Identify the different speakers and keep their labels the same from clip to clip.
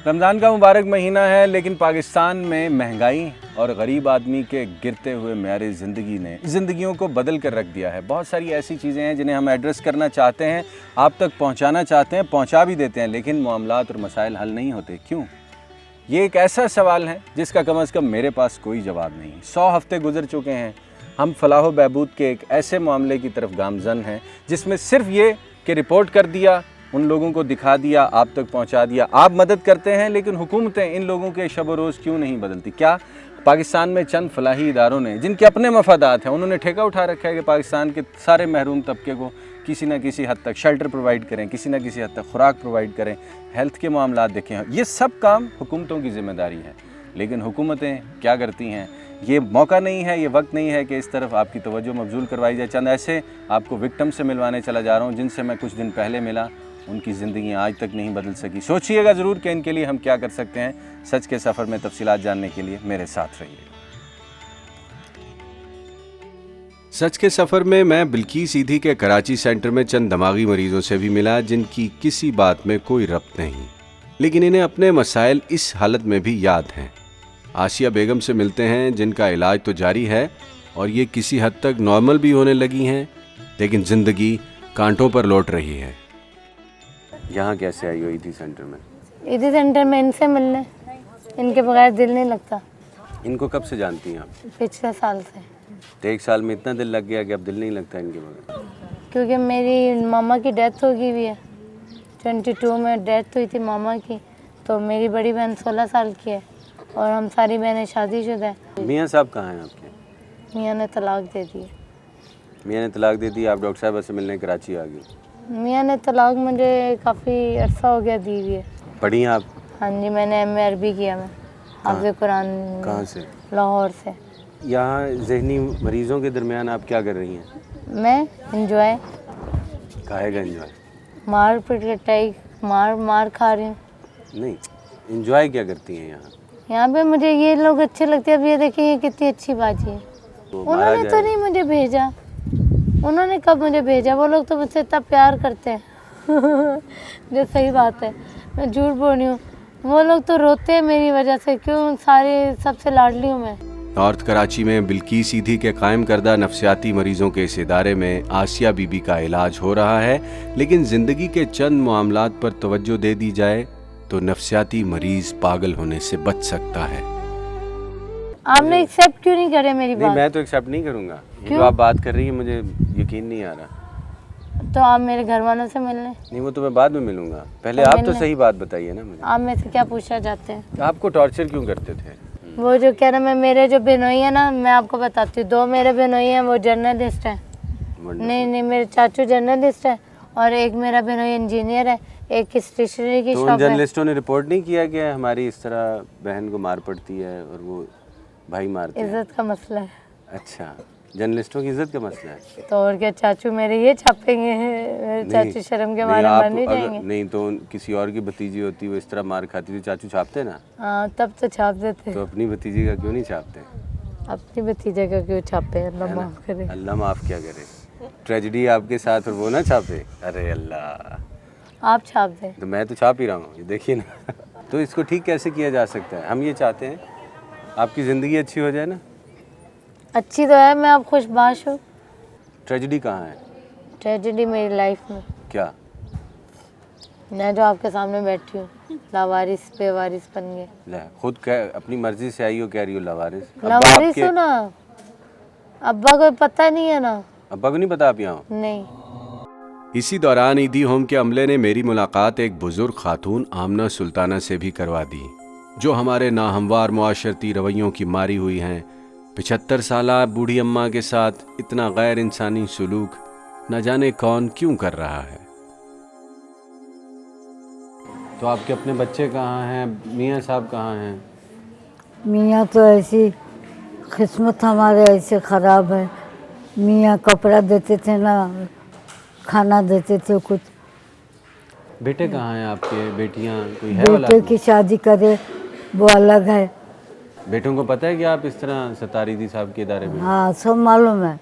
Speaker 1: रमज़ान का मुबारक महीना है, लेकिन पाकिस्तान में महंगाई और गरीब आदमी के गिरते हुए मेयार ज़िंदगी ने ज़िंदगियों को बदल कर रख दिया है। बहुत सारी ऐसी चीज़ें हैं जिन्हें हम एड्रेस करना चाहते हैं, आप तक पहुंचाना चाहते हैं, पहुंचा भी देते हैं, लेकिन मामलात और मसाइल हल नहीं होते। क्यों? ये एक ऐसा सवाल है जिसका कम अज़ कम मेरे पास कोई जवाब नहीं। 100 हफ्ते गुजर चुके हैं, हम फलाह व बहबूद के एक ऐसे मामले की तरफ गामज़न हैं जिसमें सिर्फ ये कि रिपोर्ट कर दिया, उन लोगों को दिखा दिया, आप तक पहुंचा दिया, आप मदद करते हैं, लेकिन हुकूमतें इन लोगों के शब रोज़ क्यों नहीं बदलती? क्या पाकिस्तान में चंद फलाही इदारों ने, जिनके अपने मफादात हैं, उन्होंने ठेका उठा रखा है कि पाकिस्तान के सारे महरूम तबके को किसी न किसी हद तक शेल्टर प्रोवाइड करें, किसी न किसी हद तक खुराक प्रोवाइड करें, हेल्थ के मामलात देखें? ये सब काम हुकूमतों की ज़िम्मेदारी है, लेकिन हुकूमतें क्या करती हैं? ये मौका नहीं है, ये वक्त नहीं है कि इस तरफ आपकी तवज्जो मबजूल करवाई जाए। चंद ऐसे आपको विक्टिम से मिलवाने चला जा रहा हूँ जिनसे मैं कुछ दिन पहले मिला, उनकी ज़िंदगी आज तक नहीं बदल सकी। सोचिएगा ज़रूर कि इनके लिए हम क्या कर सकते हैं। सच के सफ़र में तफसीलात जानने के लिए मेरे साथ रहिए।
Speaker 2: सच के सफ़र में मैं बिल्किस ईदी के कराची सेंटर में चंद दिमागी मरीजों से भी मिला जिनकी किसी बात में कोई रब्त नहीं, लेकिन इन्हें अपने मसाइल इस हालत में भी याद हैं। आसिया बेगम से मिलते हैं जिनका इलाज तो जारी है और ये किसी हद तक नॉर्मल भी होने लगी हैं, लेकिन ज़िंदगी कांटों पर लौट रही है। यहाँ कैसे आई हो ईदी सेंटर में?
Speaker 3: ईदी सेंटर में इनसे मिलने, इनके बगैर दिल नहीं लगता।
Speaker 2: इनको कब से जानती हैं आप?
Speaker 3: पिछले साल से।
Speaker 2: तो एक साल में इतना दिल लग गया कि अब दिल नहीं लगता इनके बगैर?
Speaker 3: क्योंकि मेरी मामा की डेथ हो गई हुई है, 22 में डेथ हुई थी मामा की। तो मेरी बड़ी बहन 16 साल की है और हम सारी बहनें शादीशुदा हैं।
Speaker 2: मियाँ साहब कहाँ हैं आपके?
Speaker 3: मियाँ ने तलाक दे दी।
Speaker 2: मियाँ ने तलाक दे दी, आप डॉक्टर साहब से मिलने कराची आ गई?
Speaker 3: मियाँ ने तलाक मुझे काफ़ी अरसा हो गया दी हुई है।
Speaker 2: पढ़ी हैं आप?
Speaker 3: हाँ जी, मैंने MA अरबी किया। मैं हाफ़िज़ कुरान।
Speaker 2: कहाँ से?
Speaker 3: लाहौर से।
Speaker 2: यहाँ ज़हनी मरीज़ों के दरमियान आप क्या कर रही हैं?
Speaker 3: मैं इंजॉय।
Speaker 2: खाएगा एंजॉय?
Speaker 3: मार पिटाई, मार खा रही हूँ।
Speaker 2: नहीं, एंजॉय क्या करती हैं यहाँ?
Speaker 3: यहाँ पे मुझे ये लोग अच्छे लगते हैं। अब ये देखिए ये कितनी अच्छी बाजी है। उन्होंने तो नहीं मुझे भेजा। उन्होंने कब मुझे भेजा? वो लोग तो मुझसे इतना प्यार करते हैं जो सही बात है, मैं झूठ बोल रही हूँ। वो लोग तो रोते हैं मेरी वजह से। क्यों? सारे सबसे लाडली हूँ मैं।
Speaker 2: नॉर्थ कराची में बिल्किस ईदी के कायम करदा नफ्सियाती मरीजों के इस इदारे में आसिया बीबी का इलाज हो रहा है, लेकिन ज़िंदगी के चंद मामलात पर तवज्जो दे दी जाए तो नफ्सियाती मरीज पागल होने से बच सकता है।
Speaker 3: आपने एक्सेप्ट क्यों नहीं करे मेरी बात?
Speaker 2: मैं तो एक्सेप्ट नहीं करूँगा। जो आप बात कर रही है मुझे यकीन नहीं आ रहा।
Speaker 3: तो आप मेरे घर वालों से मिलने?
Speaker 2: नहीं, वो तो मैं बाद में मिलूंगा। पहले आप तो सही बात बताइए ना मुझे।
Speaker 3: आप मेरे से क्या पूछना चाहते हैं?
Speaker 2: आपको टॉर्चर क्यों करते थे?
Speaker 3: वो जो कह रहे, मैं मेरे जो बेनोई है ना, मैं आपको बताती हूँ। 2 मेरे बेनोई हैं, वो जर्नलिस्ट हैं। नहीं, मेरे चाचू जर्नलिस्ट है और एक मेरा बेनोई इंजीनियर है, एक स्टेशनरी की शॉप है।
Speaker 2: जर्नलिस्टों ने रिपोर्ट नहीं किया कि हमारी इस तरह बहन को मार पड़ती है और वो भाई मारते हैं?
Speaker 3: इज्जत का मसला है।
Speaker 2: अच्छा, जर्नलिस्टों की इज्जत का मसला है।
Speaker 3: तो और क्या, चाचू मेरे ये छापेंगे? मेरे चाचू शर्म के मारे मर नहीं जाएंगे?
Speaker 2: नहीं तो किसी और की भतीजी होती वो इस तरह मार खाती तो चाचू छापते ना?
Speaker 3: हाँ, तब तो छाप देते।
Speaker 2: तो अपनी भतीजी का क्यों नहीं छापते?
Speaker 3: अपनी भतीजे का क्यों छापे? अल्लाह माफ करे।
Speaker 2: अल्लाह माफ क्या करे? ट्रेजेडी आपके साथ और वो ना छापे? अरे अल्लाह,
Speaker 3: आप छाप दें।
Speaker 2: तो मैं तो छाप ही रहा हूँ, ये देखिए ना। तो इसको ठीक कैसे किया जा सकता है? हम ये चाहते हैं आपकी ज़िंदगी अच्छी हो जाए ना।
Speaker 3: अच्छी तो है, मैं अब खुशबाश हूँ।
Speaker 2: ट्रेजेडी कहाँ है?
Speaker 3: ट्रेजेडी मेरी लाइफ में
Speaker 2: क्या?
Speaker 3: मैं जो आपके सामने बैठी हूँ, लावारिस बेवारिस बन गए।
Speaker 2: खुद अपनी मर्जी से आई हो, कह रही हो लावारिस?
Speaker 3: लावारिस हो ना। अब्बा को पता नहीं है ना?
Speaker 2: अब्बा को नहीं पता आप यहाँ हो?
Speaker 3: नहीं।
Speaker 2: इसी दौरान ईदी होम के अमले ने मेरी मुलाकात एक बुजुर्ग खातून आमना सुल्ताना से भी करवा दी, जो हमारे नाहमवार मुआशरती रवैयों की मारी हुई हैं। 75 साला बूढ़ी अम्मा के साथ इतना गैर इंसानी सलूक न जाने कौन क्यों कर रहा है। तो आपके अपने बच्चे कहाँ हैं? मियाँ साहब कहाँ हैं?
Speaker 4: मियाँ तो ऐसी किस्मत हमारे ऐसे ख़राब है। मियाँ कपड़ा देते थे ना, खाना देते थे कुछ।
Speaker 2: बेटे कहाँ हैं आपके? बेटियाँ कोई है?
Speaker 4: बेटे की शादी करे वो अलग है।
Speaker 2: बेटों को पता है कि आप इस तरह सतारीदी साहब के इदारे में?
Speaker 4: हाँ, सब मालूम है।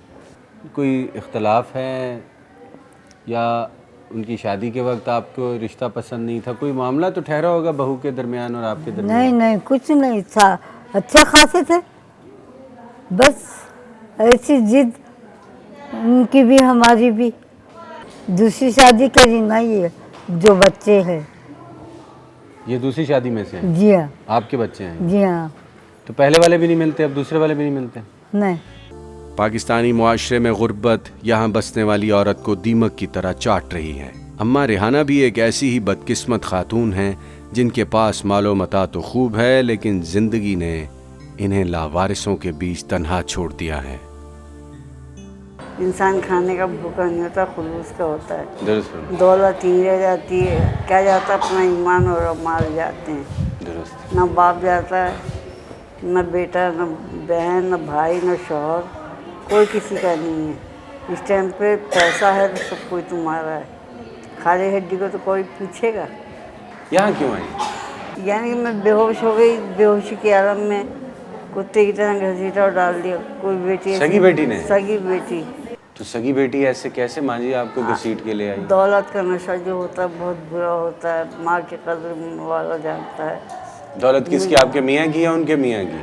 Speaker 2: कोई इख्तलाफ है या उनकी शादी के वक्त आपको रिश्ता पसंद नहीं था, कोई मामला तो ठहरा होगा बहू के दरमियान और आपके दरमियान?
Speaker 4: नहीं नहीं, कुछ नहीं था, अच्छे खासे थे, बस ऐसी जिद उनकी भी हमारी भी। दूसरी शादी करी ना, ये जो बच्चे हैं।
Speaker 2: ये दूसरी शादी में से हैं?
Speaker 4: जी हाँ।
Speaker 2: आपके बच्चे हैं?
Speaker 4: जी हाँ।
Speaker 2: तो पहले वाले भी नहीं मिलते, अब दूसरे वाले भी नहीं मिलते?
Speaker 4: नहीं।
Speaker 2: पाकिस्तानी मुआशरे में गुर्बत यहाँ बसने वाली औरत को दीमक की तरह चाट रही है। अम्मा रेहाना भी एक ऐसी ही बदकिस्मत खातून हैं जिनके पास मालो मता तो खूब है, लेकिन जिंदगी ने इन्हें लावारिसों के बीच तन्हा छोड़ दिया है।
Speaker 5: इंसान खाने का भूखा नहीं होता, खुलूस का होता है।
Speaker 2: दुरुस्त।
Speaker 5: दौलत ही रह जाती है, क्या जाता अपना ईमान और माल जाते हैं।
Speaker 2: दुरुस्त।
Speaker 5: न बाप जाता है, न बेटा, न बहन, न भाई, न शौहर, कोई किसी का नहीं है। इस टाइम पे पैसा है तो सब कोई तुम्हारा है, खाली हड्डी को तो कोई पूछेगा।
Speaker 2: यहाँ क्यों आई?
Speaker 5: यानी कि मैं बेहोश हो गई, बेहोशी के आलम में कुत्ते की तरह घसीटा और डाल दिया। कोई बेटी,
Speaker 2: सगी बेटी ने?
Speaker 5: सगी बेटी।
Speaker 2: तो सगी बेटी ऐसे कैसे माँ जी आपको घसीट के ले आई?
Speaker 5: दौलत का नशा जो होता है बहुत बुरा होता है, माँ के कदर वाला जानता है।
Speaker 2: दौलत किसकी, आपके मियाँ की या उनके मियाँ की?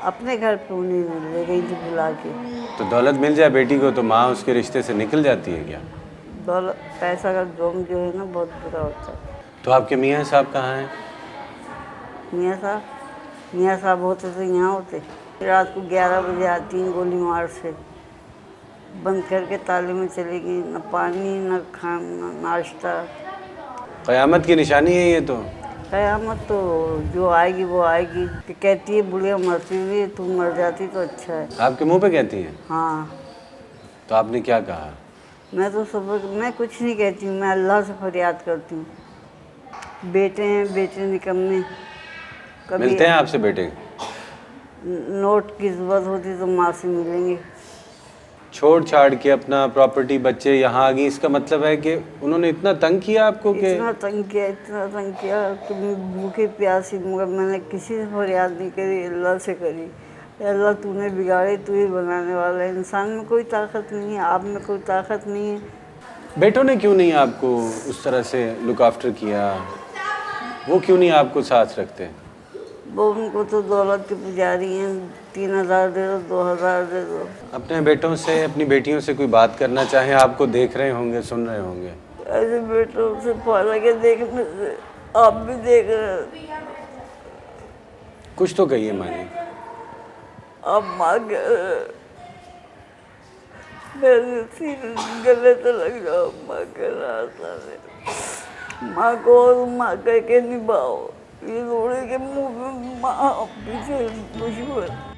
Speaker 5: अपने घर पे उन्हें मिल गई थी बुला के।
Speaker 2: तो दौलत मिल जाए बेटी को तो माँ उसके रिश्ते से निकल जाती है क्या?
Speaker 5: दौलत पैसा का जोम जो है ना बहुत बुरा होता है।
Speaker 2: तो आपके मियाँ साहब कहाँ हैं?
Speaker 5: मियाँ साहब होते तो यहाँ होते। रात को 11 बजे आती हैं गोली मार से, बंद करके ताले में चली गई, न पानी न खाना नाश्ता।
Speaker 2: क़यामत की निशानी है ये तो।
Speaker 5: क़यामत तो जो आएगी वो आएगी। कि कहती है बुढ़िया मरती हुई, तू मर जाती तो अच्छा है।
Speaker 2: आपके मुंह पे कहती हैं?
Speaker 5: हाँ।
Speaker 2: तो आपने क्या कहा?
Speaker 5: मैं तो मैं कुछ नहीं कहती हूँ, मैं अल्लाह से फरियाद करती हूँ। बेटे हैं, बेटे निकम्मे। कभी
Speaker 2: मिलते हैं आपसे बेटे?
Speaker 5: नोट की ज़रूरत होती तो माँ से मिलेंगे।
Speaker 2: छोड़ छाड़ के अपना प्रॉपर्टी बच्चे यहाँ आ गई, इसका मतलब है कि उन्होंने इतना तंग किया आपको? कि
Speaker 5: इतना तंग किया कि मैं भूखे प्यासी, मगर मैंने किसी से फरियाद नहीं करी, अल्लाह से करी। अल्लाह तूने बिगाड़े, तू ही बनाने वाला है। इंसान में कोई ताकत नहीं है, आप में कोई ताकत नहीं है।
Speaker 2: बेटों ने क्यों नहीं आपको उस तरह से लुक आफ्टर किया? वो क्यों नहीं आपको साथ रखते?
Speaker 5: वो उनको तो दौलत के पुजारी हैं, 3000 दे दो, 2000 दे दो।
Speaker 2: अपने बेटों से, अपनी बेटियों से कोई बात करना चाहे, आपको देख रहे होंगे, सुन रहे होंगे।
Speaker 5: ऐसे बेटों से पाला के देखने से आप भी देख रहे हैं।
Speaker 2: कुछ तो कहिए माँ जी।
Speaker 5: आप माँ के गले तो लग जाओ, माँ के रास्ता में माँ को और माँ कह के निभाओ। ये लोड़े के मुँह में माँ पीछे दुश्मन।